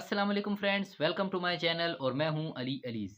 अस्सलाम वालेकुम friends, welcome to my channel और मैं हूं अली अलीज़।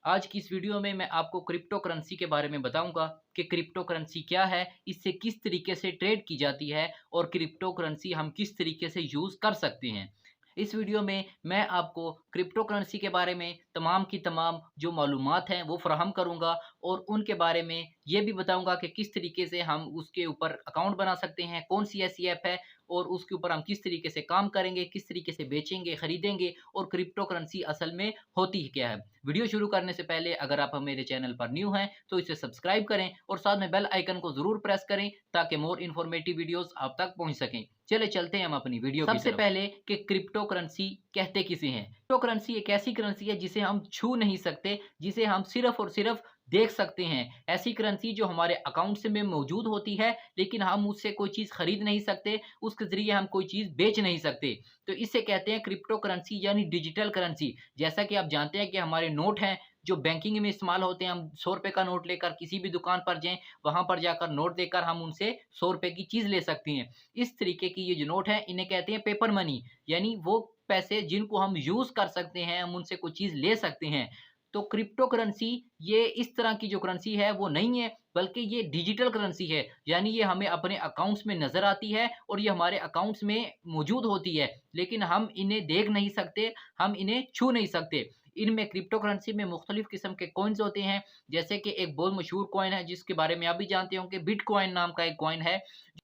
आज की इस वीडियो में मैं आपको क्रिप्टो करेंसी के बारे में बताऊंगा कि क्रिप्टो करेंसी क्या है, इससे किस तरीके से ट्रेड की जाती है और क्रिप्टो करेंसी हम किस तरीके से यूज़ कर सकते हैं। इस वीडियो में मैं आपको क्रिप्टो करेंसी के बारे में तमाम की तमाम जो मालूमात हैं वो फ़राहम करूंगा और उनके बारे में ये भी बताऊंगा कि किस तरीके से हम उसके ऊपर अकाउंट बना सकते हैं, कौन सी ऐसी ऐप है और उसके ऊपर हम किस तरीके से काम करेंगे, किस तरीके से बेचेंगे, खरीदेंगे और क्रिप्टो करेंसी असल में होती क्या है। वीडियो शुरू करने से पहले अगर आप मेरे चैनल पर न्यू हैं तो इसे सब्सक्राइब करें और साथ में बेल आइकन को ज़रूर प्रेस करें ताकि मोर इन्फॉर्मेटिव वीडियोस आप तक पहुंच सकें। चले चलते हैं हम अपनी वीडियो की तरफ। सबसे पहले कि क्रिप्टो करेंसी कहते किसे हैं। क्रिप्टो करेंसी एक ऐसी करेंसी है जिसे हम छू नहीं सकते, जिसे हम सिर्फ और सिर्फ देख सकते हैं। ऐसी करेंसी जो हमारे अकाउंट्स में मौजूद होती है लेकिन हम उससे कोई चीज़ खरीद नहीं सकते, उसके ज़रिए हम कोई चीज़ बेच नहीं सकते। तो इसे कहते हैं क्रिप्टो करेंसी यानी डिजिटल करेंसी। जैसा कि आप जानते हैं कि हमारे नोट हैं जो बैंकिंग में इस्तेमाल होते हैं, हम 100 रुपए का नोट लेकर किसी भी दुकान पर जाएँ, वहाँ पर जाकर नोट देकर हम उनसे 100 रुपए की चीज़ ले सकते हैं। इस तरीके की ये जो नोट हैं इन्हें कहते हैं पेपर मनी, यानी वो पैसे जिनको हम यूज़ कर सकते हैं, हम उनसे कोई चीज़ ले सकते हैं। तो क्रिप्टो करेंसी ये इस तरह की जो करेंसी है वो नहीं है, बल्कि ये डिजिटल करेंसी है, यानी ये हमें अपने अकाउंट्स में नज़र आती है और ये हमारे अकाउंट्स में मौजूद होती है, लेकिन हम इन्हें देख नहीं सकते, हम इन्हें छू नहीं सकते। इनमें क्रिप्टो करेंसी में मुख्तलिफ किस्म के कॉइन्स होते हैं, जैसे कि एक बहुत मशहूर कॉइन है जिसके बारे में आप भी जानते होंगे, बिटकॉइन नाम का एक कॉइन है,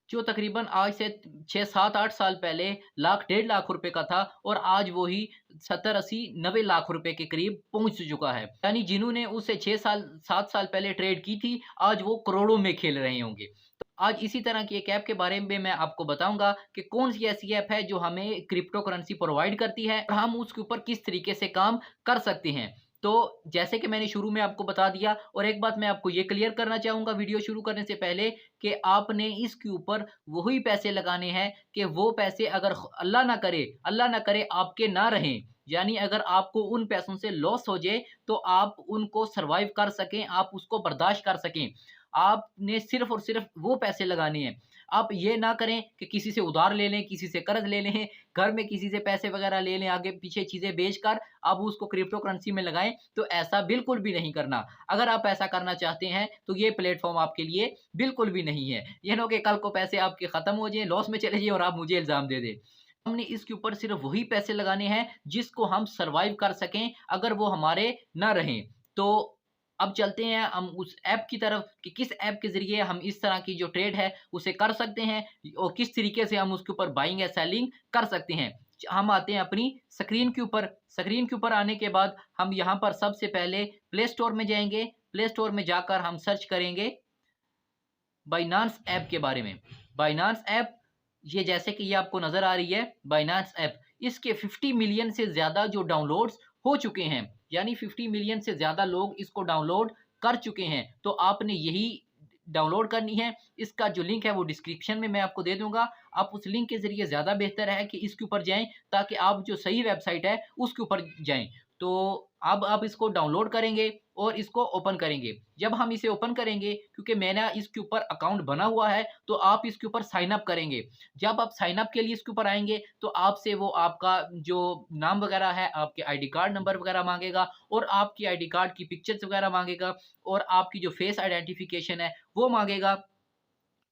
जो तकरीबन आज से 6, 7, 8 साल पहले लाख, 1.5 लाख रुपए का था और आज वो ही 70, 80, 90 लाख रुपए के करीब पहुंच चुका है। यानी जिन्होंने उसे 6 साल, 7 साल पहले ट्रेड की थी, आज वो करोड़ों में खेल रहे होंगे। तो आज इसी तरह की एक ऐप के बारे में मैं आपको बताऊंगा कि कौन सी ऐसी ऐप है जो हमें क्रिप्टो करेंसी प्रोवाइड करती है और हम उसके ऊपर किस तरीके से काम कर सकते हैं। तो जैसे कि मैंने शुरू में आपको बता दिया, और एक बात मैं आपको ये क्लियर करना चाहूँगा वीडियो शुरू करने से पहले कि आपने इसके ऊपर वही पैसे लगाने हैं कि वो पैसे अगर अल्लाह ना करे आपके ना रहें, यानी अगर आपको उन पैसों से लॉस हो जाए तो आप उनको सर्वाइव कर सकें, आप उसको बर्दाश्त कर सकें। आपने सिर्फ़ और सिर्फ़ वो पैसे लगाने हैं। आप ये ना करें कि किसी से उधार ले लें, किसी से कर्ज़ ले लें, घर में किसी से पैसे वग़ैरह ले लें, आगे-पीछे चीज़ें बेचकर आप उसको क्रिप्टो करेंसी में लगाएँ, तो ऐसा बिल्कुल भी नहीं करना। अगर आप ऐसा करना चाहते हैं, तो ये प्लेटफ़ॉर्म आपके लिए बिल्कुल भी नहीं है। ये ना हो कि कल को पैसे आपके ख़त्म हो जाएँ, लॉस में चले जाएँ और आप मुझे इल्ज़ाम दे दें। हमने इसके ऊपर सिर्फ़ वही पैसे लगाने हैं, जिसको हम सर्वाइव कर सकें, अगर वो हमारे ना रहें। तो अब चलते हैं हम उस ऐप की तरफ कि किस ऐप के ज़रिए हम इस तरह की जो ट्रेड है उसे कर सकते हैं और किस तरीके से हम उसके ऊपर बाइंग या सेलिंग कर सकते हैं। हम आते हैं अपनी स्क्रीन के ऊपर आने के बाद हम यहाँ पर सबसे पहले प्ले स्टोर में जाएँगे। प्ले स्टोर में जाकर हम सर्च करेंगे बाइनांस ऐप के बारे में। बाइनांस ऐप, ये जैसे कि ये आपको नज़र आ रही है बाइनांस ऐप, इसके 50 मिलियन से ज़्यादा जो डाउनलोड्स हो चुके हैं, यानी 50 मिलियन से ज़्यादा लोग इसको डाउनलोड कर चुके हैं। तो आपने यही डाउनलोड करनी है। इसका जो लिंक है वो डिस्क्रिप्शन में मैं आपको दे दूँगा। आप उस लिंक के ज़रिए ज़्यादा बेहतर है कि इसके ऊपर जाएँ, ताकि आप जो सही वेबसाइट है उसके ऊपर जाएँ। तो अब आप इसको डाउनलोड करेंगे और इसको ओपन करेंगे। जब हम इसे ओपन करेंगे, क्योंकि मेरा इसके ऊपर अकाउंट बना हुआ है, तो आप इसके ऊपर साइन अप करेंगे। जब आप साइन अप के लिए इसके ऊपर आएँगे, तो आपसे वो आपका जो नाम वगैरह है, आपके आईडी कार्ड नंबर वगैरह माँगेगा और आपकी आईडी कार्ड की पिक्चर्स वगैरह माँगेगा और आपकी जो फेस आइडेंटिफ़िकेशन है, वो माँगेगा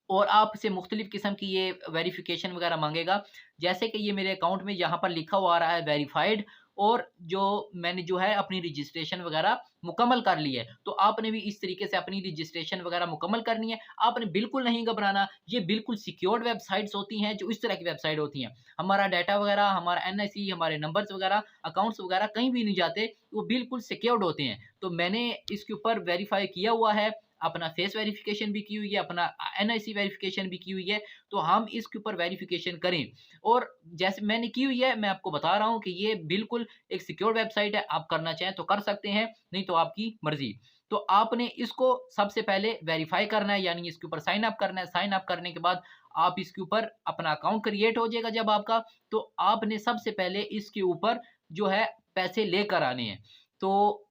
और आपसे मुख्तलिफ़ किस्म की ये वेरिफ़िकेशन वगैरह माँगेगा। जैसे कि ये मेरे अकाउंट में यहाँ पर लिखा हुआ आ रहा है वेरिफ़ाइड, और जो मैंने जो है अपनी रजिस्ट्रेशन वगैरह मुकम्मल कर ली है। तो आपने भी इस तरीके से अपनी रजिस्ट्रेशन वगैरह मुकम्मल करनी है। आपने बिल्कुल नहीं घबराना, ये बिल्कुल सिक्योर्ड वेबसाइट्स होती हैं जो इस तरह की वेबसाइट होती हैं। हमारा डाटा वगैरह, हमारा एनआईसी, हमारे नंबर्स वगैरह, अकाउंट्स वगैरह कहीं भी नहीं जाते, वो बिल्कुल सिक्योर्ड होते हैं। तो मैंने इसके ऊपर वेरीफ़ाई किया हुआ है, अपना फेस वेरिफ़िकेशन भी की हुई है, अपना एनआईसी वेरिफ़िकेशन भी की हुई है। तो हम इसके ऊपर वेरिफ़िकेशन करें, और जैसे मैंने की हुई है, मैं आपको बता रहा हूँ कि ये बिल्कुल एक सिक्योर वेबसाइट है। आप करना चाहें तो कर सकते हैं, नहीं तो आपकी मर्ज़ी। तो आपने इसको सबसे पहले वेरीफ़ाई करना है, यानी इसके ऊपर साइन अप करना है। साइन अप करने के बाद आप इसके ऊपर अपना अकाउंट क्रिएट हो जाएगा जब आपका, तो आपने सबसे पहले इसके ऊपर जो है पैसे लेकर आने हैं। तो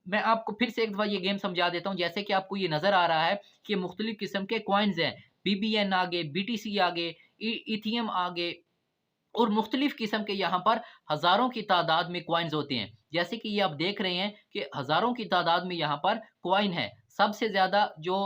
मैं आपको फिर से एक दफ़ा ये गेम समझा देता हूँ। जैसे कि आपको ये नज़र आ रहा है कि मुख्तलिफ़ किस्म के कॉइन्स हैं, बीबीएन आ गए, बीटीसी आ गए, इथियम आ गए, और मुख्तलिफ किस्म के यहाँ पर हज़ारों की तादाद में कॉइन्स होते हैं। जैसे कि ये आप देख रहे हैं कि हज़ारों की तादाद में यहाँ पर कॉइन है। सबसे ज़्यादा जो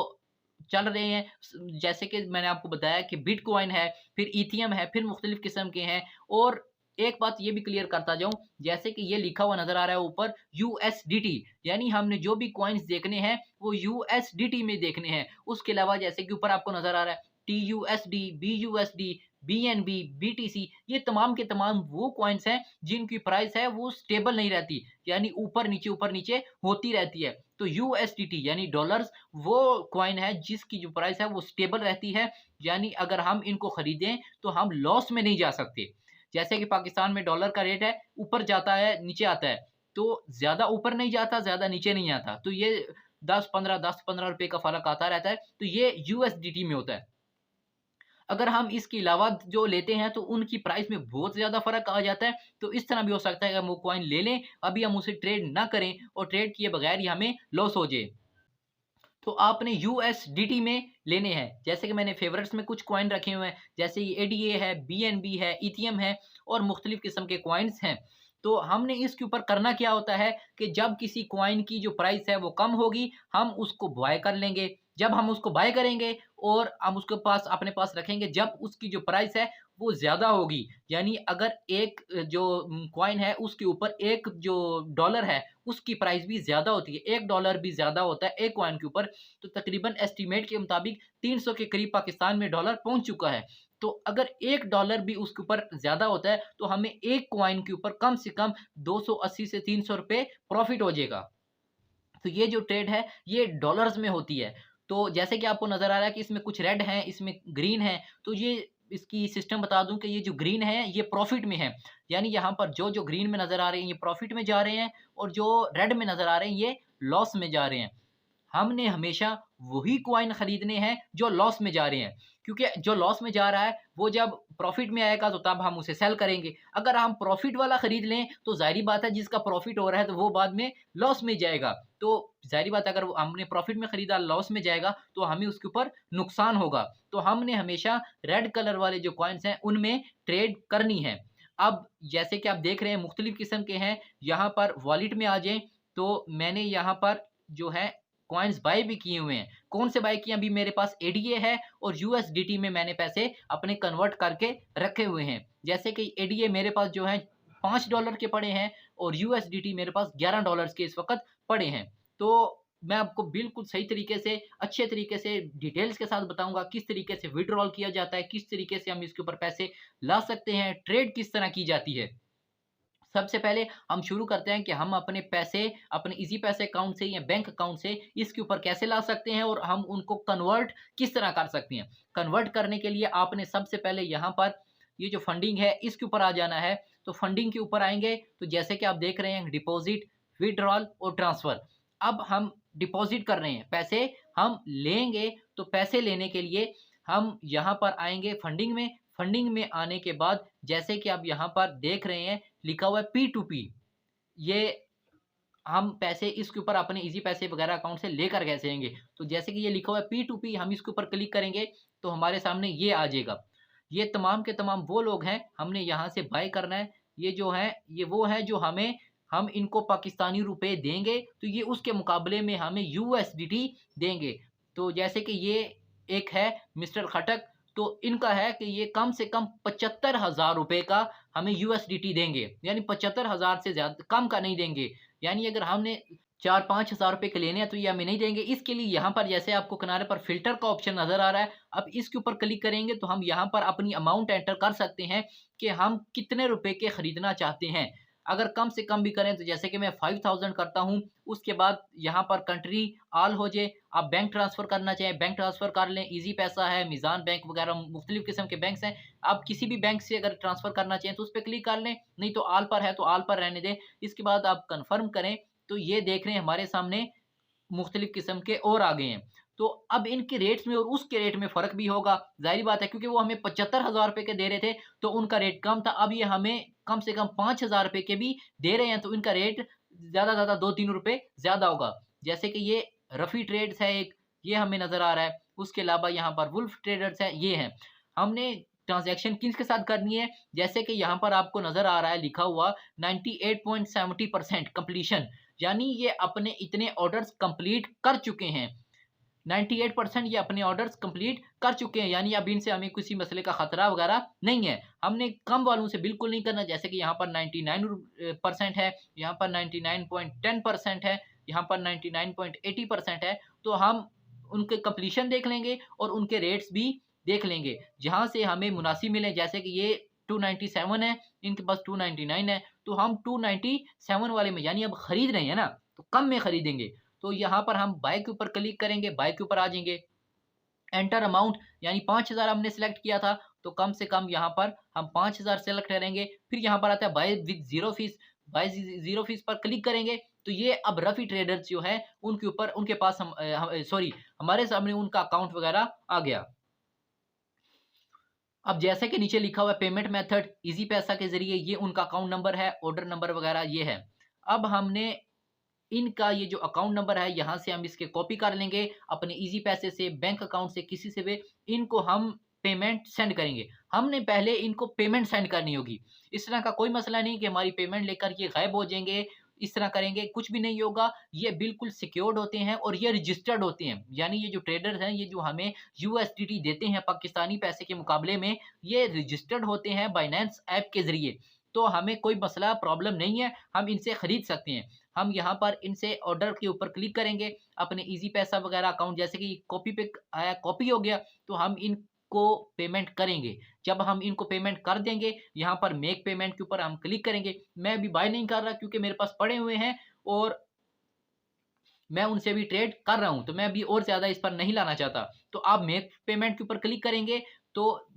चल रहे हैं जैसे कि मैंने आपको बताया कि बिटकॉइन है, फिर इथियम है, फिर मुख्तलिफ किस्म के हैं। और एक बात ये भी क्लियर करता जाऊँ, जैसे कि ये लिखा हुआ नज़र आ रहा है ऊपर यूएसडीटी, यानी हमने जो भी कॉइन्स देखने हैं वो यूएसडीटी में देखने हैं। उसके अलावा जैसे कि ऊपर आपको नज़र आ रहा है टीयूएसडी, बीयूएसडी, बीएनबी, बीटीसी, ये तमाम के तमाम वो कॉइन्स हैं जिनकी प्राइस है वो स्टेबल नहीं रहती, यानी ऊपर नीचे होती रहती है। तो यूएसडीटी यानी डॉलर्स वो कॉइन है जिसकी जो प्राइस है वो स्टेबल रहती है, यानी अगर हम इनको खरीदें तो हम लॉस में नहीं जा सकते। जैसे कि पाकिस्तान में डॉलर का रेट है, ऊपर जाता है, नीचे आता है, तो ज़्यादा ऊपर नहीं जाता, ज़्यादा नीचे नहीं आता। तो ये 10-15 रुपए का फ़र्क आता रहता है, तो ये यूएसडीटी में होता है। अगर हम इसके अलावा जो लेते हैं तो उनकी प्राइस में बहुत ज़्यादा फ़र्क आ जाता है। तो इस तरह भी हो सकता है कि हम वो कॉइन ले लें, अभी हम उसे ट्रेड ना करें और ट्रेड किए बगैर ही हमें लॉस हो जाए। तो आपने यूएसडीटी में लेने हैं। जैसे कि मैंने फ़ेवरेट्स में कुछ कॉइन रखे हुए हैं, जैसे ये एडीए है, बीएनबी है, इथियम है और मुख्तलिफ़ किस्म के कॉइन्स हैं। तो हमने इसके ऊपर करना क्या होता है कि जब किसी कॉइन की जो प्राइस है वो कम होगी, हम उसको बाय कर लेंगे। जब हम उसको बाय करेंगे और हम उसके पास अपने पास रखेंगे जब उसकी जो प्राइस है वो ज़्यादा होगी, यानी अगर एक जो कॉइन है उसके ऊपर एक जो डॉलर है उसकी प्राइस भी ज़्यादा होती है, $1 भी ज़्यादा होता है एक कॉइन के ऊपर, तो तकरीबन एस्टीमेट के मुताबिक 300 के करीब पाकिस्तान में डॉलर पहुंच चुका है। तो अगर $1 भी उसके ऊपर ज़्यादा होता है तो हमें एक कॉइन के ऊपर कम से कम 280 से 300 रुपए प्रॉफिट हो जाएगा। तो ये जो ट्रेड है ये डॉलर्स में होती है। तो जैसे कि आपको नज़र आ रहा है कि इसमें कुछ रेड हैं, इसमें ग्रीन है, तो ये इसकी सिस्टम बता दूं कि ये जो ग्रीन है ये प्रॉफिट में है, यानी यहाँ पर जो जो ग्रीन में नज़र आ रहे हैं ये प्रॉफिट में जा रहे हैं और जो रेड में नज़र आ रहे हैं ये लॉस में जा रहे हैं। हमने हमेशा वही कॉइन खरीदने हैं जो लॉस में जा रहे हैं, क्योंकि जो लॉस में जा रहा है वो जब प्रॉफिट में आएगा तो तब हम उसे सेल करेंगे। अगर हम प्रॉफिट वाला खरीद लें तो ज़ाहिर बात है जिसका प्रॉफिट हो रहा है तो वो बाद में लॉस में जाएगा। तो ज़ाहिर बात है अगर हमने प्रॉफिट में खरीदा लॉस में जाएगा तो हमें उसके ऊपर नुकसान होगा। तो हमने हमेशा रेड कलर वाले जो कॉइन्स हैं उनमें ट्रेड करनी है। अब जैसे कि आप देख रहे हैं मुख्तलिफ किस्म के हैं, यहाँ पर वॉलेट में आ जाएँ तो मैंने यहाँ पर जो है कॉइन्स बाय भी किए हुए हैं। कौन से बाय किए? अभी मेरे पास एडीए है और यूएसडीटी में मैंने पैसे अपने कन्वर्ट करके रखे हुए हैं। जैसे कि एडीए मेरे पास जो है $5 के पड़े हैं और यूएसडीटी मेरे पास $11 के इस वक़्त पड़े हैं। तो मैं आपको बिल्कुल सही तरीके से, अच्छे तरीके से डिटेल्स के साथ बताऊँगा किस तरीके से विथड्रॉल किया जाता है, किस तरीके से हम इसके ऊपर पैसे ला सकते हैं, ट्रेड किस तरह की जाती है। सबसे पहले हम शुरू करते हैं कि हम अपने पैसे अपने इजी पैसे अकाउंट से या बैंक अकाउंट से इसके ऊपर कैसे ला सकते हैं और हम उनको कन्वर्ट किस तरह कर सकते हैं। कन्वर्ट करने के लिए आपने सबसे पहले यहाँ पर ये जो फंडिंग है इसके ऊपर आ जाना है। तो फंडिंग के ऊपर आएंगे तो जैसे कि आप देख रहे हैं डिपॉजिट, विड्रॉल और ट्रांसफ़र। अब हम डिपॉजिट कर रहे हैं, पैसे हम लेंगे, तो पैसे लेने के लिए हम यहाँ पर आएंगे फंडिंग में। फंडिंग में आने के बाद जैसे कि आप यहाँ पर देख रहे हैं लिखा हुआ है P2P, ये हम पैसे इसके ऊपर अपने इजी पैसे वगैरह अकाउंट से लेकर कैसे आएंगे। तो जैसे कि ये लिखा हुआ है P2P, हम इसके ऊपर क्लिक करेंगे तो हमारे सामने ये आ जाएगा। ये तमाम के तमाम वो लोग हैं, हमने यहाँ से बाय करना है। ये जो है ये वो है जो हम इनको पाकिस्तानी रुपए देंगे तो ये उसके मुकाबले में हमें यूएसडीटी देंगे। तो जैसे कि ये एक है मिस्टर खटक, तो इनका है कि ये कम से कम 75,000 रुपए का हमें यूएसडीटी देंगे, यानी 75,000 से ज़्यादा कम का नहीं देंगे। यानी अगर हमने 4-5 हज़ार रुपए के लेने हैं तो ये हमें नहीं देंगे। इसके लिए यहाँ पर जैसे आपको किनारे पर फ़िल्टर का ऑप्शन नज़र आ रहा है, अब इसके ऊपर क्लिक करेंगे तो हम यहाँ पर अपनी अमाउंट एंटर कर सकते हैं कि हम कितने रुपए के खरीदना चाहते हैं। अगर कम से कम भी करें तो जैसे कि मैं 5000 करता हूँ, उसके बाद यहाँ पर कंट्री ऑल हो जाए। आप बैंक ट्रांसफ़र करना चाहें बैंक ट्रांसफ़र कर लें, ईज़ी पैसा है, मीज़ान बैंक वगैरह मुख्तलिफ़ किस्म के बैंक्स हैं। आप किसी भी बैंक से अगर ट्रांसफ़र करना चाहें तो उस पे क्लिक कर लें, नहीं तो ऑल पर है तो ऑल पर रहने दें। इसके बाद आप कन्फर्म करें तो ये देख रहे हैं हमारे सामने मुख्तलिफ़ किस्म के और आ गए हैं। तो अब इनके रेट्स में और उसके रेट में फ़र्क भी होगा, ज़ाहिर बात है, क्योंकि वो हमें 75,000 रुपए के दे रहे थे तो उनका रेट कम था। अब ये हमें कम से कम 5,000 रुपए के भी दे रहे हैं तो इनका रेट ज़्यादा से ज़्यादा 2-3 रुपए ज़्यादा होगा। जैसे कि ये रफ़ी ट्रेड्स है एक, ये हमें नज़र आ रहा है। उसके अलावा यहाँ पर वुल्फ ट्रेडर्स है, ये हैं। हमने ट्रांजैक्शन किसके साथ करनी है, जैसे कि यहाँ पर आपको नजर आ रहा है लिखा हुआ 98.70% कंप्लीशन, यानी ये अपने इतने ऑर्डर्स कंप्लीट कर चुके हैं। 98% ये अपने ऑर्डर्स कंप्लीट कर चुके हैं, यानी अब इनसे हमें किसी मसले का खतरा वगैरह नहीं है। हमने कम वालों से बिल्कुल नहीं करना, जैसे कि यहाँ पर 99% है, यहाँ पर 99.10% है, यहाँ पर 99.80% है। तो हम उनके कंप्लीशन देख लेंगे और उनके रेट्स भी देख लेंगे, जहाँ से हमें मुनासिब मिले। जैसे कि ये 297 है, इनके पास 299 है, तो हम 297 वाले में, यानी अब खरीद रहे हैं ना, तो कम में खरीदेंगे। तो यहाँ पर हम बाय के ऊपर क्लिक करेंगे, बाय के ऊपर आ जाएंगे। एंटर अमाउंट यानी 5000 हमने सेलेक्ट किया था, तो कम से कम यहाँ पर हम 5000 सेलेक्ट करेंगे। फिर यहाँ पर आता है buy with zero fees, buy zero fees पर क्लिक करेंगे। तो ये अब रफी ट्रेडर्स जो है उनके ऊपर, उनके पास सॉरी हमारे सामने उनका अकाउंट वगैरह आ गया। अब जैसे कि नीचे लिखा हुआ है पेमेंट मेथड इजी पैसा के जरिए, ये उनका अकाउंट नंबर है, ऑर्डर नंबर वगैरह ये है। अब हमने इनका ये जो अकाउंट नंबर है यहाँ से हम इसके कॉपी कर लेंगे, अपने इजी पैसे से, बैंक अकाउंट से, किसी से भी इनको हम पेमेंट सेंड करेंगे। हमने पहले इनको पेमेंट सेंड करनी होगी। इस तरह का कोई मसला नहीं कि हमारी पेमेंट लेकर ये गायब हो जाएंगे, इस तरह करेंगे, कुछ भी नहीं होगा। ये बिल्कुल सिक्योर्ड होते हैं और ये रजिस्टर्ड होते हैं, यानी ये जो ट्रेडर्स हैं, ये जो हमें यूएसडीटी देते हैं पाकिस्तानी पैसे के मुकाबले में, ये रजिस्टर्ड होते हैं बाइनेंस ऐप के जरिए। तो हमें कोई मसला प्रॉब्लम नहीं है, हम इनसे खरीद सकते हैं। हम यहाँ पर इनसे ऑर्डर के ऊपर क्लिक करेंगे, अपने इजी पैसा वगैरह अकाउंट, जैसे कि कॉपी पे आया, कॉपी हो गया, तो हम इनको पेमेंट करेंगे। जब हम इनको पेमेंट कर देंगे, यहाँ पर मेक पेमेंट के ऊपर हम क्लिक करेंगे। मैं अभी बाय नहीं कर रहा क्योंकि मेरे पास पड़े हुए हैं और मैं उनसे भी ट्रेड कर रहा हूं, तो मैं अभी और ज्यादा इस पर नहीं लाना चाहता। तो आप मेक पेमेंट के ऊपर क्लिक करेंगे, तो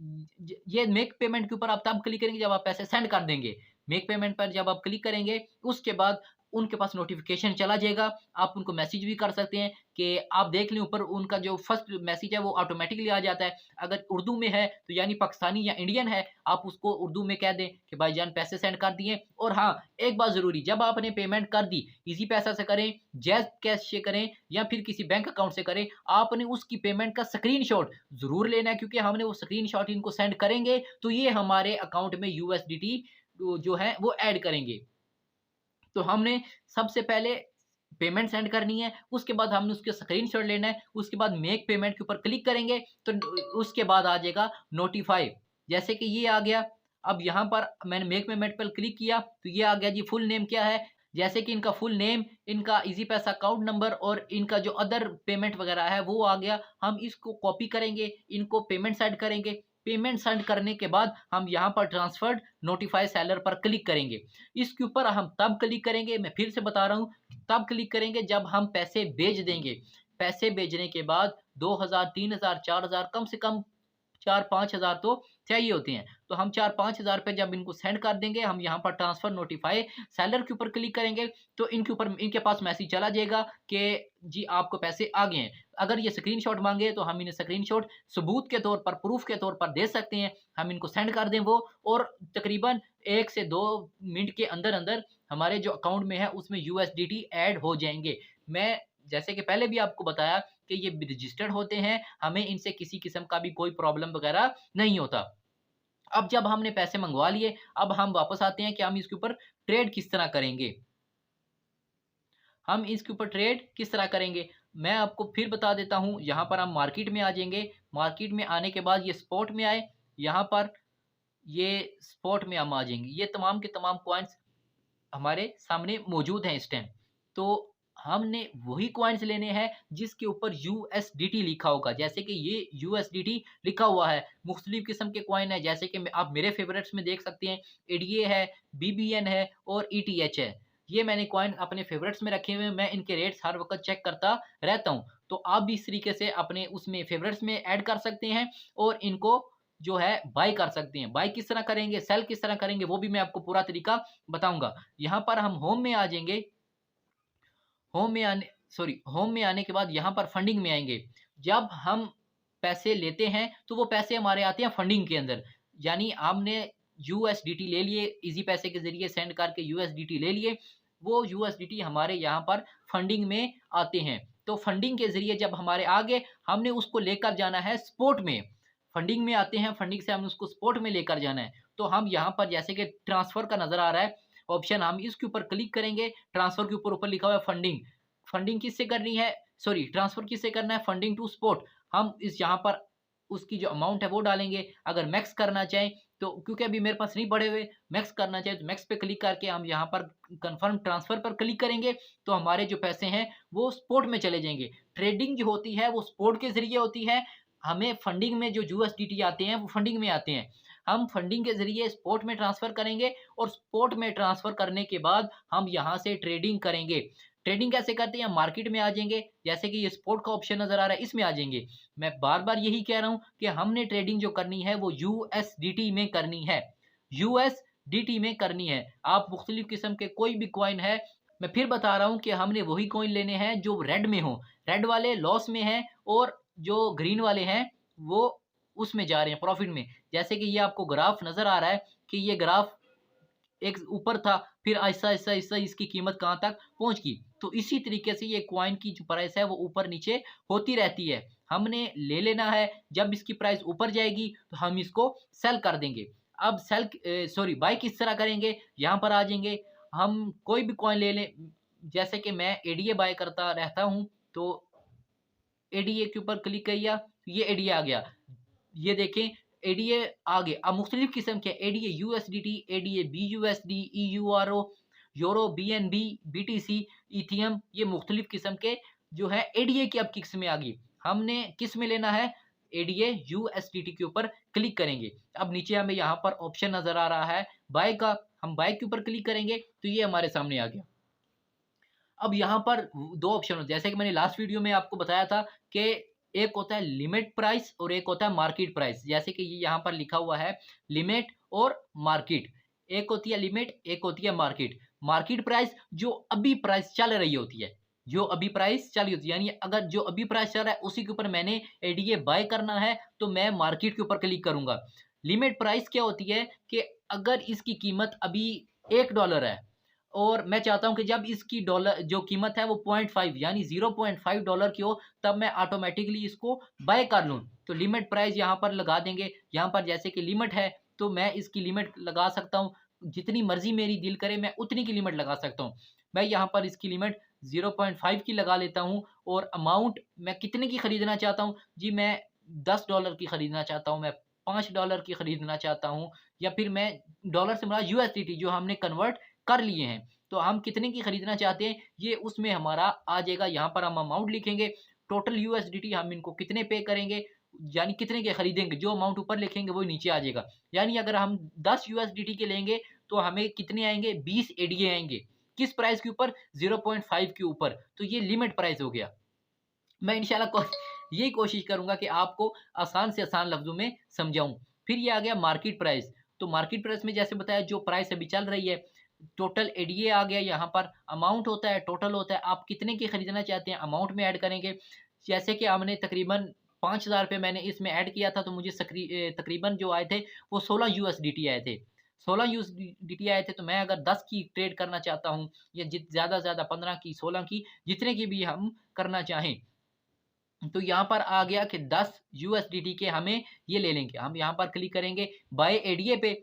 ये मेक पेमेंट के ऊपर आप तब क्लिक करेंगे जब आप पैसे सेंड कर देंगे। मेक पेमेंट पर जब आप क्लिक करेंगे, उसके बाद उनके पास नोटिफिकेशन चला जाएगा। आप उनको मैसेज भी कर सकते हैं कि आप देख लें, ऊपर उनका जो फर्स्ट मैसेज है वो ऑटोमेटिकली आ जाता है। अगर उर्दू में है तो यानी पाकिस्तानी या इंडियन है, आप उसको उर्दू में कह दें कि भाईजान पैसे सेंड कर दिए। और हाँ, एक बात ज़रूरी, जब आपने पेमेंट कर दी, इजी पैसा से करें, जैज़ कैश से करें या फिर किसी बैंक अकाउंट से करें, आपने उसकी पेमेंट का स्क्रीनशॉट ज़रूर लेना है, क्योंकि हमने वो स्क्रीनशॉट इनको सेंड करेंगे तो ये हमारे अकाउंट में यूएसडीटी जो है वो ऐड करेंगे। तो हमने सबसे पहले पेमेंट सेंड करनी है, उसके बाद हमने उसके स्क्रीनशॉट लेना है, उसके बाद मेक पेमेंट के ऊपर क्लिक करेंगे, तो उसके बाद आ जाएगा नोटिफाई। जैसे कि ये आ गया। अब यहाँ पर मैंने मेक पेमेंट पर क्लिक किया तो ये आ गया जी, फुल नेम क्या है, जैसे कि इनका फुल नेम, इनका इजी पैसा अकाउंट नंबर और इनका जो अदर पेमेंट वगैरह है वो आ गया। हम इसको कॉपी करेंगे, इनको पेमेंट सेंड करेंगे। पेमेंट सेंड करने के बाद हम यहाँ पर ट्रांसफर्ड नोटिफाई सेलर पर क्लिक करेंगे। इसके ऊपर हम तब क्लिक करेंगे, मैं फिर से बता रहा हूँ, तब क्लिक करेंगे जब हम पैसे भेज देंगे। पैसे भेजने के बाद 2000, 3000, 4000, कम से कम 4-5 हज़ार तो चाहिए होते हैं। तो हम 4-5 हज़ार पे जब इनको सेंड कर देंगे, हम यहाँ पर ट्रांसफर नोटिफाई सेलर के ऊपर क्लिक करेंगे, तो इनके ऊपर इनके पास मैसेज चला जाएगा कि जी आपको पैसे आ गए हैं। अगर ये स्क्रीनशॉट मांगे तो हम इन्हें स्क्रीनशॉट सबूत के तौर पर, प्रूफ के तौर पर दे सकते हैं। हम इनको सेंड कर दें वो, और तकरीबन 1 से 2 मिनट के अंदर अंदर हमारे जो अकाउंट में है उसमें यूएसडीटी ऐड हो जाएंगे। मैं जैसे कि पहले भी आपको बताया कि ये रजिस्टर्ड होते हैं, हमें इनसे किसी किस्म का भी कोई प्रॉब्लम वगैरह नहीं होता। अब जब हमने पैसे मंगवा लिए, अब हम वापस आते हैं कि हम इसके ऊपर ट्रेड किस तरह करेंगे। हम इसके ऊपर ट्रेड किस तरह करेंगे, मैं आपको फिर बता देता हूं। यहाँ पर हम मार्केट में आ जाएंगे। मार्केट में आने के बाद ये स्पॉट में आए, यहाँ पर ये स्पॉट में हम आ जाएंगे। ये तमाम के तमाम कॉइन्स हमारे सामने मौजूद हैं इस टाइम। तो हमने वही कॉइन्स लेने हैं जिसके ऊपर यूएसडीटी लिखा होगा। जैसे कि ये यूएसडीटी लिखा हुआ है, मुख्तलिफ किस्म के कॉइन है, जैसे कि आप मेरे फेवरेट्स में देख सकते हैं, एडीए है, बीबीएन है और ईटीएच है। ये मैंने कॉइन अपने फेवरेट्स में रखे हुए हैं, मैं इनके रेट्स हर वक्त चेक करता रहता हूँ। तो आप भी इस तरीके से अपने उसमें फेवरेट्स में ऐड कर सकते हैं और इनको जो है बाय कर सकते हैं। बाय किस तरह करेंगे, सेल किस तरह करेंगे, वो भी मैं आपको पूरा तरीका बताऊंगा। यहाँ पर हम होम में आ जाएंगे। होम में आने के बाद यहाँ पर फंडिंग में आएंगे। जब हम पैसे लेते हैं तो वो पैसे हमारे आते हैं फंडिंग के अंदर, यानी हमने यूएसडीटी ले लिए, इजी पैसे के जरिए सेंड करके यूएसडीटी ले लिए, वो यूएसडीटी हमारे यहाँ पर फंडिंग में आते हैं। तो फंडिंग के जरिए जब हमारे आगे, हमने उसको लेकर जाना है स्पोर्ट में। फंडिंग में आते हैं, फंडिंग से हमें उसको स्पॉट में लेकर जाना है। तो हम यहाँ पर जैसे कि ट्रांसफ़र का नज़र आ रहा है ऑप्शन, हम इसके ऊपर क्लिक करेंगे। ट्रांसफ़र के ऊपर ऊपर लिखा हुआ है फंडिंग। फंडिंग किससे करनी है, सॉरी ट्रांसफ़र किससे करना है, फंडिंग टू स्पॉट। हम इस यहाँ पर उसकी जो अमाउंट है वो डालेंगे। अगर मैक्स करना चाहें तो, क्योंकि अभी मेरे पास नहीं पड़े हुए, मैक्स करना चाहें तो मैक्स पे क्लिक करके हम यहाँ पर कन्फर्म ट्रांसफ़र पर क्लिक करेंगे, तो हमारे जो पैसे हैं वो स्पॉट में चले जाएँगे। ट्रेडिंग जो होती है वो स्पॉट के ज़रिए होती है। हमें फंडिंग में जो यूएसडीटी आते हैं वो फंडिंग में आते हैं। हम फंडिंग के ज़रिए स्पॉट में ट्रांसफ़र करेंगे और स्पॉट में ट्रांसफ़र करने के बाद हम यहाँ से ट्रेडिंग करेंगे। ट्रेडिंग कैसे करते हैं, मार्केट में आ जाएँगे, जैसे कि ये स्पॉट का ऑप्शन नज़र आ रहा है इसमें आ जाएँगे। मैं बार-बार यही कह रहा हूँ कि हमने ट्रेडिंग जो करनी है वो यूएसडीटी में करनी है। यूएसडीटी में करनी है। आप मुख्तलिफ़ किस्म के कोई भी कॉइन है, मैं फिर बता रहा हूँ कि हमने वही कॉइन लेने हैं जो रेड में हों। रेड वाले लॉस में हैं और जो ग्रीन वाले हैं वो उसमें जा रहे हैं प्रॉफ़िट में। जैसे कि ये आपको ग्राफ नज़र आ रहा है कि ये ग्राफ एक ऊपर था, फिर आहिस्ता-आहिस्ता इसकी कीमत कहाँ तक पहुँच गई। तो इसी तरीके से ये कॉइन की जो प्राइस है वो ऊपर-नीचे होती रहती है। हमने ले लेना है, जब इसकी प्राइस ऊपर जाएगी तो हम इसको सेल कर देंगे। अब सॉरी बाय किस तरह करेंगे, यहाँ पर आ जाएँगे। हम कोई भी कॉइन ले लें, जैसे कि मैं एडीए बाय करता रहता हूँ, तो एडीए के ऊपर क्लिक किया, ये एडीए आ गया। ये देखें एडीए आ गए। अब मुख्तलिफ किस्म के ADA USDT, ADA BUSD, EURO, euro, BNB, BTC, ethereum, ये मुख्तलिफ किस्म के जो है एडीए की अब किस्में आ गई। हमने किस में लेना है, एडीए यूएसडीटी के ऊपर क्लिक करेंगे। अब नीचे हमें यहाँ पर ऑप्शन नज़र आ रहा है बाय का, हम बाय के ऊपर क्लिक करेंगे तो ये हमारे सामने आ गया। अब यहाँ पर 2 ऑप्शन होते हैं, जैसे कि मैंने लास्ट वीडियो में आपको बताया था कि एक होता है लिमिट प्राइस और एक होता है मार्केट प्राइस। जैसे कि ये यहाँ पर लिखा हुआ है लिमिट और मार्केट। एक होती है लिमिट, एक होती है मार्केट। मार्केट प्राइस जो अभी प्राइस चल रही होती है, जो अभी प्राइस चल रही होती है, यानी अगर जो अभी प्राइस चल रहा है उसी के ऊपर मैंने एडीए बाय करना है तो मैं मार्केट के ऊपर क्लिक करूँगा। लिमिट प्राइस क्या होती है कि अगर इसकी कीमत अभी $1 है और मैं चाहता हूँ कि जब इसकी डॉलर जो कीमत है वो 0.5 यानी $0.5 की हो, तब मैं ऑटोमेटिकली इसको बाय कर लूँ। तो लिमिट प्राइस यहाँ पर लगा देंगे। यहाँ पर जैसे कि लिमिट है तो मैं इसकी लिमिट लगा सकता हूँ, जितनी मर्ज़ी मेरी दिल करे मैं उतनी की लिमिट लगा सकता हूँ। मैं यहाँ पर इसकी लिमिट 0.5 की लगा लेता हूँ और अमाउंट मैं कितने की खरीदना चाहता हूँ? जी मैं $10 की खरीदना चाहता हूँ, मैं $5 की खरीदना चाहता हूँ, या फिर मैं डॉलर से मुराद यूएसडीटी जो हमने कन्वर्ट कर लिए हैं। तो हम कितने की खरीदना चाहते हैं ये उसमें हमारा आ जाएगा। यहाँ पर हम अमाउंट लिखेंगे, टोटल यूएसडीटी हम इनको कितने पे करेंगे, यानी कितने के खरीदेंगे, जो अमाउंट ऊपर लिखेंगे वही नीचे आ जाएगा। यानी अगर हम 10 यूएसडीटी के लेंगे तो हमें कितने आएँगे, 20 एडीए आएँगे। किस प्राइस के ऊपर, 0.5 के ऊपर। तो ये लिमिट प्राइस हो गया। मैं इंशाल्लाह यही कोशिश करूँगा कि आपको आसान से आसान लफ्ज़ों में समझाऊँ। फिर ये आ गया मार्केट प्राइस। तो मार्केट प्राइस में जैसे बताया जो प्राइस अभी चल रही है, टोटल एडीए आ गया, यहाँ पर अमाउंट होता है, टोटल होता है, आप कितने की खरीदना चाहते हैं अमाउंट में ऐड करेंगे। जैसे कि हमने तकरीबन ₹5000 मैंने इसमें ऐड किया था तो मुझे तकरीबन जो आए थे वो 16 यूएसडीटी आए थे। 16 यूएसडीटी आए थे, तो मैं अगर 10 की ट्रेड करना चाहता हूँ या ज़्यादा से ज़्यादा 15 की, 16 की, जितने की भी हम करना चाहें, तो यहाँ पर आ गया कि 10 यूएसडीटी के हमें ये ले लेंगे। हम यहाँ पर क्लिक करेंगे बाय एडीए पे,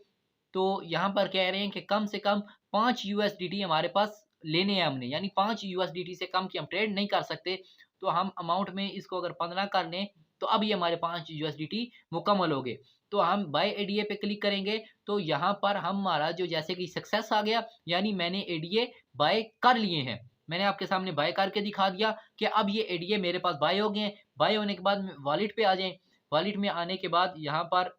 तो यहाँ पर कह रहे हैं कि कम से कम 5 यूएसडीटी हमारे पास लेने हैं हमने, यानी 5 यूएसडीटी से कम की हम ट्रेड नहीं कर सकते। तो हम अमाउंट में इसको अगर 15 कर लें तो अब ये हमारे 5 यूएसडीटी मुकम्मल हो गए। तो हम बाय एडीए पे क्लिक करेंगे तो यहाँ पर हमारा जो जैसे कि सक्सेस आ गया, यानी मैंने एडीए बाय कर लिए हैं। मैंने आपके सामने बाय करके दिखा दिया कि अब ये एडीए मेरे पास बाय हो गए हैं। बाय होने के बाद वॉलेट पे आ जाएँ। वॉलेट में आने के बाद यहाँ पर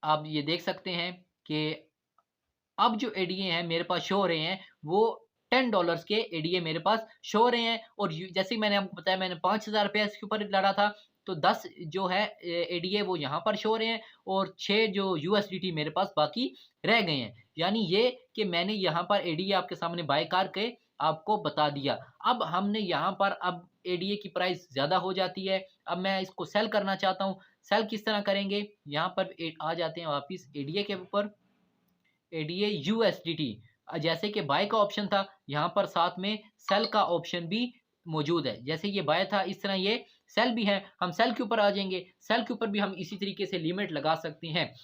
आप ये देख सकते हैं कि अब जो एडीए हैं मेरे पास शो हो रहे हैं वो $10 के एडीए मेरे पास शो हो रहे हैं। और जैसे मैंने आपको बताया मैंने ₹5000 इसके ऊपर लड़ा था, तो 10 जो है एडीए वो यहाँ पर शो हो रहे हैं और 6 जो यूएसडीटी मेरे पास बाकी रह गए हैं। यानी ये कि मैंने यहाँ पर एडीए आपके सामने बाय करके आपको बता दिया। अब हमने यहाँ पर अब एडीए की प्राइस ज़्यादा हो जाती है, अब मैं इसको सेल करना चाहता हूँ। सेल किस तरह करेंगे, यहाँ पर आ जाते हैं वापिस एडीए के ऊपर, एडीए यूएसडीटी। जैसे कि बाय का ऑप्शन था, यहाँ पर साथ में सेल का ऑप्शन भी मौजूद है। जैसे ये बाय था इस तरह ये सेल भी है, हम सेल के ऊपर आ जाएंगे। सेल के ऊपर भी हम इसी तरीके से लिमिट लगा सकते हैं।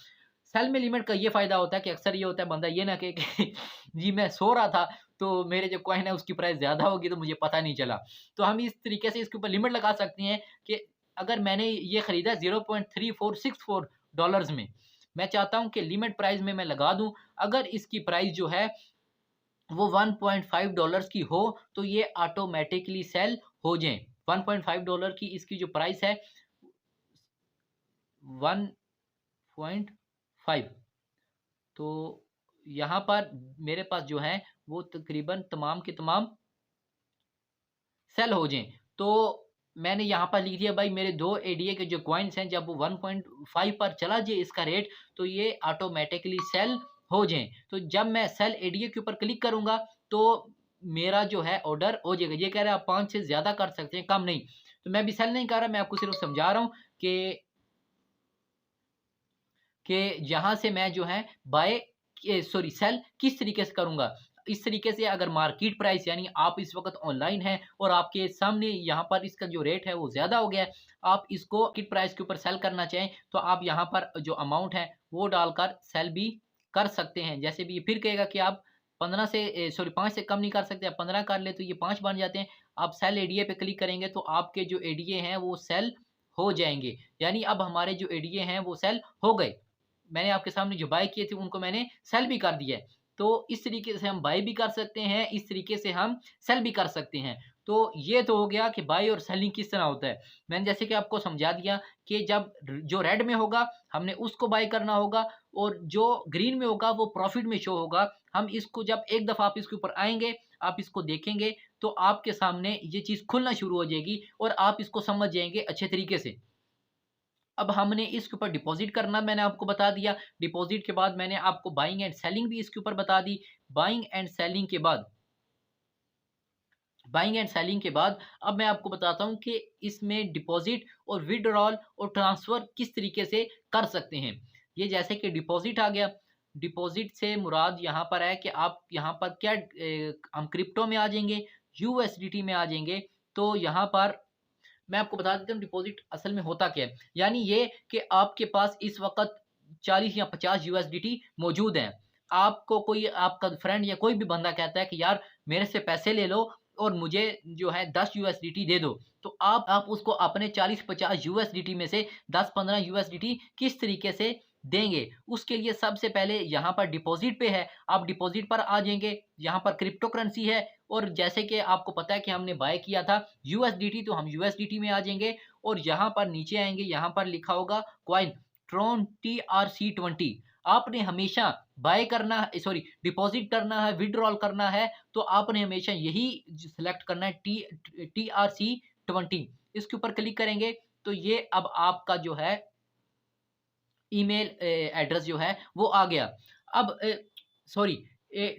सेल में लिमिट का ये फ़ायदा होता है कि अक्सर ये होता है बंदा ये ना कहे कि जी मैं सो रहा था तो मेरे जो कॉइन है उसकी प्राइस ज़्यादा होगी तो मुझे पता नहीं चला। तो हम इस तरीके से इसके ऊपर लिमिट लगा सकते हैं कि अगर मैंने ये खरीदा 0.3464 डॉलर्स में, मैं चाहता हूँ कि लिमिट प्राइस में मैं लगा दूँ। अगर इसकी प्राइस जो है वो 1.5 डॉलर्स की हो तो ये ऑटोमेटिकली सेल हो जाएँ। 1.5 डॉलर की इसकी जो प्राइस है 1.5, तो यहाँ पर मेरे पास जो है वो तकरीबन तमाम के तमाम सेल हो जाएँ। तो मैंने यहाँ पर लिख दिया भाई मेरे 2 एडीए के जो कॉइन्स हैं जब वो 1.5 पर चला जाए इसका रेट तो ये ऑटोमेटिकली सेल हो जाएँ। तो जब मैं सेल एडीए के ऊपर क्लिक करूँगा तो मेरा जो है ऑर्डर हो जाएगा। ये कह रहा है आप 5 से ज़्यादा कर सकते हैं, कम नहीं। तो मैं अभी सेल नहीं कर रहा, मैं आपको सिर्फ समझा रहा हूँ कि यहाँ से मैं जो है सेल किस तरीके से करूँगा। इस तरीके से अगर मार्केट प्राइस यानी आप इस वक़्त ऑनलाइन हैं और आपके सामने यहाँ पर इसका जो रेट है वो ज़्यादा हो गया है, आप इसको मार्केट प्राइस के ऊपर सेल करना चाहें तो आप यहाँ पर जो अमाउंट है वो डालकर सेल भी कर सकते हैं। जैसे भी ये फिर कहेगा कि आप 5 से कम नहीं कर सकते, आप 15 कर ले तो ये 5 बन जाते हैं। आप सेल एडीए पे क्लिक करेंगे तो आपके जो एडीए हैं वो सेल हो जाएँगे। यानी अब हमारे जो एडीए हैं वो सेल हो गए। मैंने आपके सामने जो बाय किए थे उनको मैंने सेल भी कर दिया है। तो इस तरीके से हम बाय भी कर सकते हैं, इस तरीके से हम सेल भी कर सकते हैं। तो ये तो हो गया कि बाय और सेलिंग किस तरह होता है। मैंने जैसे कि आपको समझा दिया कि जब जो रेड में होगा हमने उसको बाय करना होगा और जो ग्रीन में होगा वो प्रॉफिट में शो होगा। हम इसको जब एक दफ़ा आप इसके ऊपर आएँगे, आप इसको देखेंगे तो आपके सामने ये चीज़ खुलना शुरू हो जाएगी और आप इसको समझ जाएँगे अच्छे तरीके से। अब हमने इसके ऊपर डिपॉज़िट करना मैंने आपको बता दिया। डिपॉज़िट के बाद मैंने आपको बाइंग एंड सेलिंग भी इसके ऊपर बता दी। बाइंग एंड सेलिंग के बाद बाइंग एंड सेलिंग के बाद अब मैं आपको बताता हूँ कि इसमें डिपॉज़िट और विथड्रॉल और ट्रांसफ़र किस तरीके से कर सकते हैं। ये जैसे कि डिपॉज़िट आ गया। डिपॉज़िट से मुराद यहाँ पर है कि आप यहाँ पर क्या हम क्रिप्टो में आ जाएँगे, यूएसडीटी में आ जाएँगे। तो यहाँ पर मैं आपको बता देता हूँ डिपॉज़िट असल में होता क्या है। यानी ये कि आपके पास इस वक़्त 40 या 50 यूएसडीटी मौजूद हैं। आपको कोई आपका फ्रेंड या कोई भी बंदा कहता है कि यार मेरे से पैसे ले लो और मुझे जो है 10 यूएसडीटी दे दो। तो आप उसको अपने 40-50 यूएसडीटी में से 10-15 यूएसडीटी किस तरीके से देंगे? उसके लिए सबसे पहले यहाँ पर डिपॉज़िट पे है, आप डिपॉज़िट पर आ जाएँगे। यहाँ पर क्रिप्टो करेंसी है और जैसे कि आपको पता है कि हमने बाय किया था यूएसडीटी तो हम यूएसडीटी में आ जाएँगे और यहाँ पर नीचे आएँगे, यहाँ पर लिखा होगा कॉइन ट्रॉन TRC20। आपने हमेशा बाय करना है डिपॉज़िट करना है, विथड्रॉल करना है तो आपने हमेशा यही सिलेक्ट करना है TRC20। इसके ऊपर क्लिक करेंगे तो ये अब आपका जो है ईमेल एड्रेस जो है वो आ गया। अब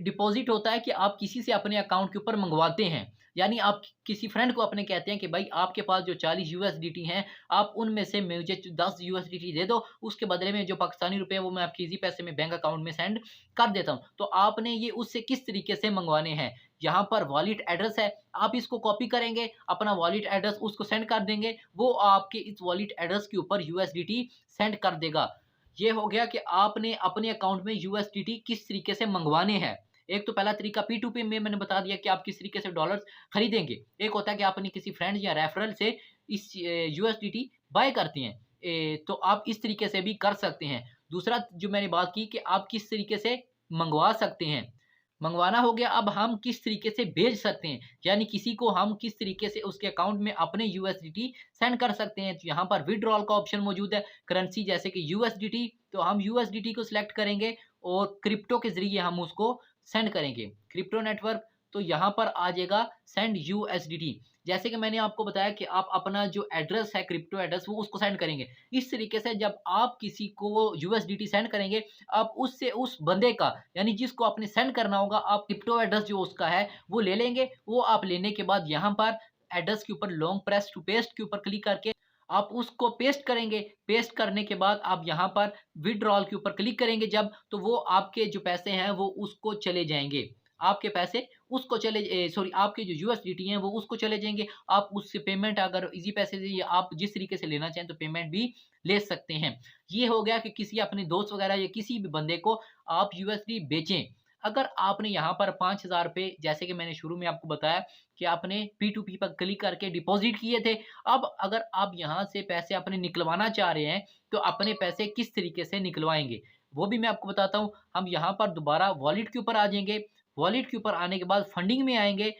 डिपॉज़िट होता है कि आप किसी से अपने अकाउंट के ऊपर मंगवाते हैं। यानी आप किसी फ्रेंड को अपने कहते हैं कि भाई आपके पास जो 40 यूएसडीटी हैं, आप उनमें से मुझे 10 यूएसडीटी दे दो, उसके बदले में जो पाकिस्तानी रुपए है वो मैं आपके ईज़ी पैसे में बैंक अकाउंट में सेंड कर देता हूँ। तो आपने ये उससे किस तरीके से मंगवाने हैं, यहाँ पर वॉलेट एड्रेस है, आप इसको कॉपी करेंगे, अपना वॉलेट एड्रेस उसको सेंड कर देंगे, वो आपके इस वॉलेट एड्रेस के ऊपर यूएसडीटी सेंड कर देगा। ये हो गया कि आपने अपने अकाउंट में यूएसडीटी किस तरीके से मंगवाने हैं। एक तो पहला तरीका P2P में मैंने बता दिया कि आप किस तरीके से डॉलर्स खरीदेंगे। एक होता है कि आपने किसी फ्रेंड या रेफरल से इस यूएसडीटी बाय करते हैं। तो आप इस तरीके से भी कर सकते हैं। दूसरा जो मैंने बात की कि आप किस तरीके से मंगवा सकते हैं। मंगवाना हो गया, अब हम किस तरीके से भेज सकते हैं, यानी किसी को हम किस तरीके से उसके अकाउंट में अपने यूएसडीटी सेंड कर सकते हैं। तो यहाँ पर विथड्रॉल का ऑप्शन मौजूद है, करेंसी जैसे कि यूएसडीटी, तो हम यूएसडीटी को सिलेक्ट करेंगे और क्रिप्टो के ज़रिए हम उसको सेंड करेंगे। क्रिप्टो नेटवर्क, तो यहाँ पर आ जाएगा सेंड यूएसडीटी। जैसे कि मैंने आपको बताया कि आप अपना जो एड्रेस है क्रिप्टो एड्रेस वो उसको सेंड करेंगे। इस तरीके से जब आप किसी को यूएसडीटी सेंड करेंगे, आप उससे उस बंदे का यानी जिसको आपने सेंड करना होगा, आप क्रिप्टो एड्रेस जो उसका है वो ले लेंगे। वो आप लेने के बाद यहाँ पर एड्रेस के ऊपर लॉन्ग प्रेस टू पेस्ट के ऊपर क्लिक करके आप उसको पेस्ट करेंगे। पेस्ट करने के बाद आप यहाँ पर विथड्रॉल के ऊपर क्लिक करेंगे जब, तो वो आपके जो पैसे हैं वो उसको चले जाएँगे। आपके पैसे उसको सॉरी आपके जो यूएसडीटी हैं वो उसको चले जाएँगे। आप उससे पेमेंट अगर ईज़ी पैसे से या आप जिस तरीके से लेना चाहें तो पेमेंट भी ले सकते हैं। ये हो गया कि किसी अपने दोस्त वगैरह या किसी भी बंदे को आप यूएसडी बेचें। अगर आपने यहाँ पर ₹5000 जैसे कि मैंने शुरू में आपको बताया कि आपने P2P पर क्लिक करके डिपॉज़िट किए थे। अब अगर आप यहाँ से पैसे अपने निकलवाना चाह रहे हैं, तो अपने पैसे किस तरीके से निकलवाएँगे, वो भी मैं आपको बताता हूँ। हम यहाँ पर दोबारा वॉलेट के ऊपर आ जाएँगे। वॉलेट के ऊपर आने के बाद फंडिंग में आएँगे।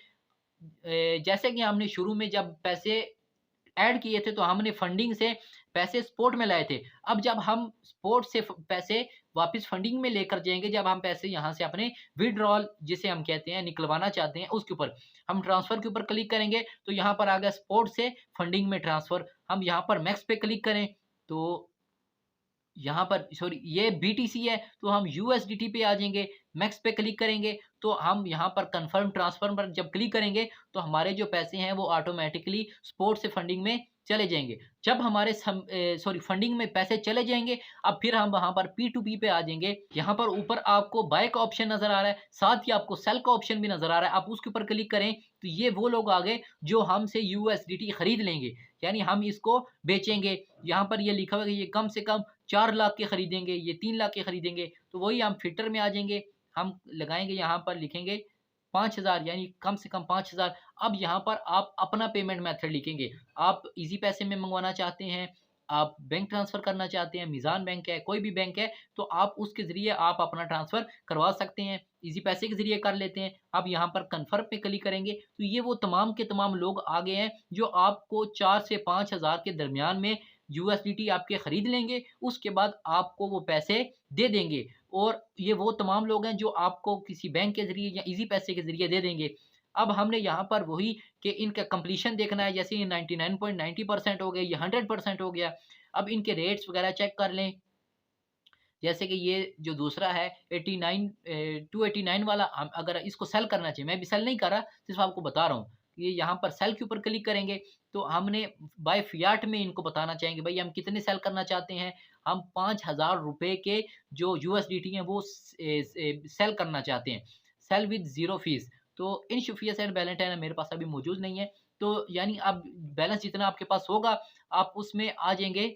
जैसे कि हमने शुरू में जब पैसे ऐड किए थे तो हमने फंडिंग से पैसे स्पॉट में लाए थे। अब जब हम स्पॉट से फ पैसे वापस फंडिंग में लेकर जाएँगे, जब हम पैसे यहाँ से अपने विथड्रॉल जिसे हम कहते हैं निकलवाना चाहते हैं उसके ऊपर, हम ट्रांसफ़र के ऊपर क्लिक करेंगे तो यहाँ पर आ गया स्पॉट से फंडिंग में ट्रांसफ़र। हम यहाँ पर मैक्स पे क्लिक करें तो यहाँ पर सॉरी ये बीटीसी है तो हम यूएसडीटी पे आ जाएँगे, मैक्स पे क्लिक करेंगे तो हम यहाँ पर कन्फर्म ट्रांसफर पर जब क्लिक करेंगे तो हमारे जो पैसे हैं वो ऑटोमैटिकली स्पॉट से फंडिंग में चले जाएँगे। जब हमारे सॉरी फंडिंग में पैसे चले जाएँगे, अब फिर हम वहाँ पर पी2पी पे आ जाएँगे। यहाँ पर ऊपर आपको बाय का ऑप्शन नज़र आ रहा है, साथ ही आपको सेल का ऑप्शन भी नज़र आ रहा है। आप उसके ऊपर क्लिक करें तो ये वो लोग आ गए जो हमसे यूएसडीटी खरीद लेंगे, यानी हम इसको बेचेंगे। यहाँ पर ये लिखा हुआ है कि ये कम से कम 4 लाख के खरीदेंगे, ये 3 लाख के खरीदेंगे, तो वही हम फ़िल्टर में आ जाएँगे, हम लगाएँगे यहाँ पर लिखेंगे 5000 यानी कम से कम 5000। अब यहाँ पर आप अपना पेमेंट मेथड लिखेंगे, आप ईज़ी पैसे में मंगवाना चाहते हैं, आप बैंक ट्रांसफ़र करना चाहते हैं, मीज़ान बैंक है, कोई भी बैंक है, तो आप उसके ज़रिए आप अपना ट्रांसफ़र करवा सकते हैं, ईज़ी पैसे के ज़रिए कर लेते हैं। अब यहाँ पर कन्फर्म पे क्लिक करेंगे, तो ये वो तमाम के तमाम लोग आ गए हैं, जो आपको 4 से 5000 के दरमियान में यूएसडीटी आपके खरीद लेंगे, उसके बाद आपको वो पैसे दे देंगे और ये वो तमाम लोग हैं जो आपको किसी बैंक के ज़रिए या ईज़ी पैसे के ज़रिए दे देंगे। अब हमने यहाँ पर वही कि इनका कंप्लीशन देखना है, जैसे ये 99.90% हो गए, ये 100% हो गया। अब इनके रेट्स वगैरह चेक कर लें, जैसे कि ये जो दूसरा है 289 वाला, हम अगर इसको सेल करना चाहिए, मैं भी सेल नहीं कर रहा, सिर्फ़ आपको बता रहा हूँ। ये यहाँ पर सेल के ऊपर क्लिक करेंगे, तो हमने बाय फियाट में इनको बताना चाहेंगे, भई हम कितने सेल करना चाहते हैं। हम ₹5000 के जो यूएसडीटी हैं वो सेल करना चाहते हैं, सेल विद ज़ीरो फ़ीस। तो इनसफिशिएंट बैलेंस है ना, मेरे पास अभी मौजूद नहीं है, तो यानी अब बैलेंस जितना आपके पास होगा, आप उसमें आ जाएँगे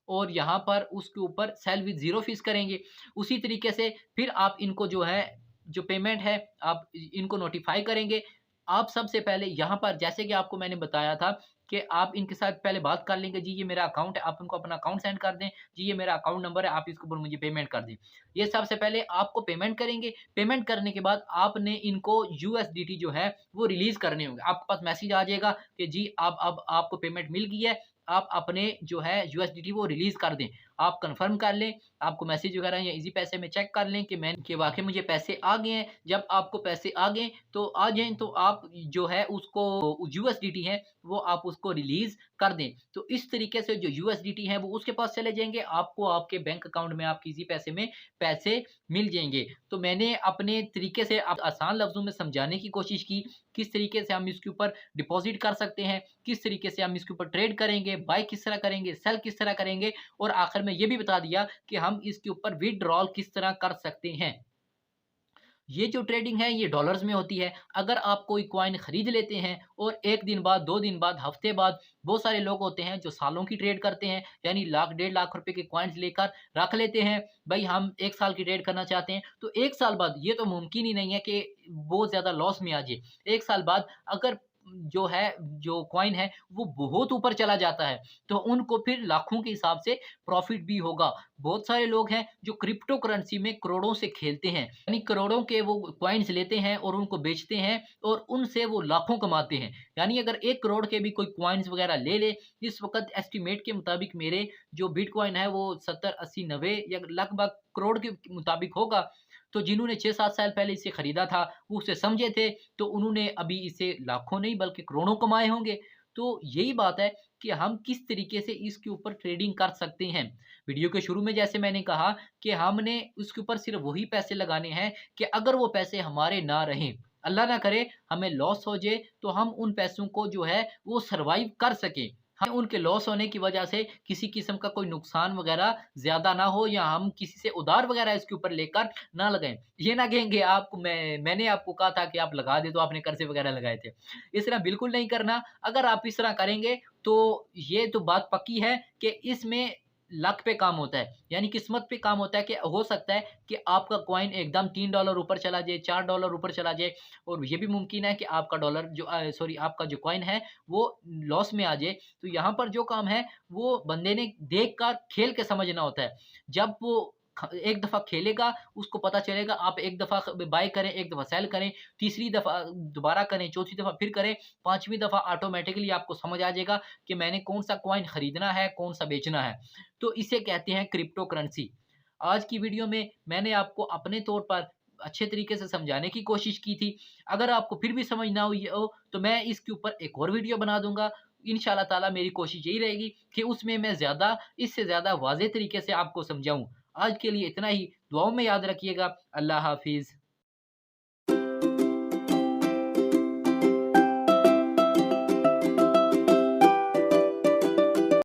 और यहाँ पर उसके ऊपर सेल विद ज़ीरो फ़ीस करेंगे। उसी तरीके से फिर आप इनको जो है, जो पेमेंट है, आप इनको नोटिफ़ाई करेंगे। आप सबसे पहले यहाँ पर जैसे कि आपको मैंने बताया था कि आप इनके साथ पहले बात कर लेंगे, जी ये मेरा अकाउंट है, आप उनको अपना अकाउंट सेंड कर दें, जी ये मेरा अकाउंट नंबर है, आप इसके ऊपर मुझे पेमेंट कर दें। ये सबसे पहले आपको पेमेंट करेंगे, पेमेंट करने के बाद आपने इनको यूएसडीटी जो है वो रिलीज़ करने होंगे। आपके पास मैसेज आ जाएगा कि जी अब आपको पेमेंट मिल गई है, आप अपने जो है यूएसडीटी वो रिलीज़ कर दें। आप कन्फर्म कर लें, आपको मैसेज वगैरह या ईज़ी पैसे में चेक कर लें कि वाक़ई मुझे पैसे आ गए हैं। जब आपको पैसे आ गए तो आ जाएँ, तो आप जो है उसको यूएसडीटी है वो आप उसको रिलीज़ कर दें। तो इस तरीके से जो यूएसडीटी है वो उसके पास चले जाएँगे, आपको आपके बैंक अकाउंट में आपके ईज़ी पैसे में पैसे मिल जाएँगे। तो मैंने अपने तरीके से आसान लफ्ज़ों में समझाने की कोशिश की, किस तरीके से हम इसके ऊपर डिपॉज़िट कर सकते हैं, किस तरीके से हम इसके ऊपर ट्रेड करेंगे, बाय किस तरह करेंगे, सेल किस तरह करेंगे और आखिर में ये भी बता दिया कि हम इसके ऊपर विथड्रॉल किस तरह कर सकते हैं। ये जो ट्रेडिंग है ये डॉलर्स में होती है। अगर आप कोई कॉइन खरीद लेते हैं और 1 दिन बाद, 2 दिन बाद, हफ्ते बाद, बहुत सारे लोग होते हैं जो सालों की ट्रेड करते हैं, यानी लाख, डेढ़ लाख रुपए के कॉइन्स लेकर रख लेते हैं। भई हम 1 साल की ट्रेड करना चाहते हैं, तो 1 साल बाद ये तो मुमकिन ही नहीं है कि बहुत ज़्यादा लॉस में आ जाए। 1 साल बाद अगर जो है, जो कॉइन है वो बहुत ऊपर चला जाता है, तो उनको फिर लाखों के हिसाब से प्रॉफ़िट भी होगा। बहुत सारे लोग हैं जो क्रिप्टो करेंसी में करोड़ों से खेलते हैं, यानी करोड़ों के वो कॉइन्स लेते हैं और उनको बेचते हैं और उनसे वो लाखों कमाते हैं। यानी अगर 1 करोड़ के भी कोई कॉइन्स वगैरह ले ले, इस वक़्त एस्टिमेट के मुताबिक मेरे जो बिटकॉइन है वो 70, 80, 90 या लगभग करोड़ के मुताबिक होगा। तो जिन्होंने 6-7 साल पहले इसे खरीदा था, वो उसे समझे थे, तो उन्होंने अभी इसे लाखों नहीं बल्कि करोड़ों कमाए होंगे। तो यही बात है कि हम किस तरीके से इसके ऊपर ट्रेडिंग कर सकते हैं। वीडियो के शुरू में जैसे मैंने कहा कि हमने उसके ऊपर सिर्फ़ वही पैसे लगाने हैं कि अगर वो पैसे हमारे ना रहें, अल्लाह ना करे हमें लॉस हो जाए, तो हम उन पैसों को जो है वो सर्वाइव कर सकें। हाँ, उनके लॉस होने की वजह से किसी किस्म का कोई नुकसान वगैरह ज़्यादा ना हो या हम किसी से उधार वगैरह इसके ऊपर लेकर ना लगाएँ। ये ना कहेंगे आपको मैंने आपको कहा था कि आप लगा दें तो आपने कर्ज़े वगैरह लगाए थे। इस तरह बिल्कुल नहीं करना। अगर आप इस तरह करेंगे तो ये तो बात पक्की है कि इसमें लक पे काम होता है, यानी किस्मत पे काम होता है कि हो सकता है कि आपका कॉइन एकदम $3 ऊपर चला जाए, $4 ऊपर चला जाए और ये भी मुमकिन है कि आपका डॉलर जो सॉरी आपका जो कॉइन है वो लॉस में आ जाए। तो यहाँ पर जो काम है वो बंदे ने देख कर खेल के समझना होता है। जब वो एक दफ़ा खेलेगा उसको पता चलेगा, आप एक दफ़ा बाय करें, एक दफ़ा सेल करें, तीसरी दफ़ा दोबारा करें, चौथी दफ़ा फिर करें, पाँचवीं दफ़ा ऑटोमेटिकली आपको समझ आ जाएगा कि मैंने कौन-सा कॉइन खरीदना है, कौन-सा बेचना है। तो इसे कहते हैं क्रिप्टो करेंसी। आज की वीडियो में मैंने आपको अपने तौर पर अच्छे तरीके से समझाने की कोशिश की थी। अगर आपको फिर भी समझ ना हुई हो तो मैं इसके ऊपर एक और वीडियो बना दूँगा। इंशाअल्लाह ताला मेरी कोशिश यही रहेगी कि उसमें मैं इससे ज़्यादा वाज़ेह तरीके से आपको समझाऊँ। आज के लिए इतना ही, दुआओं में याद रखिएगा। अल्लाह हाफ़िज़।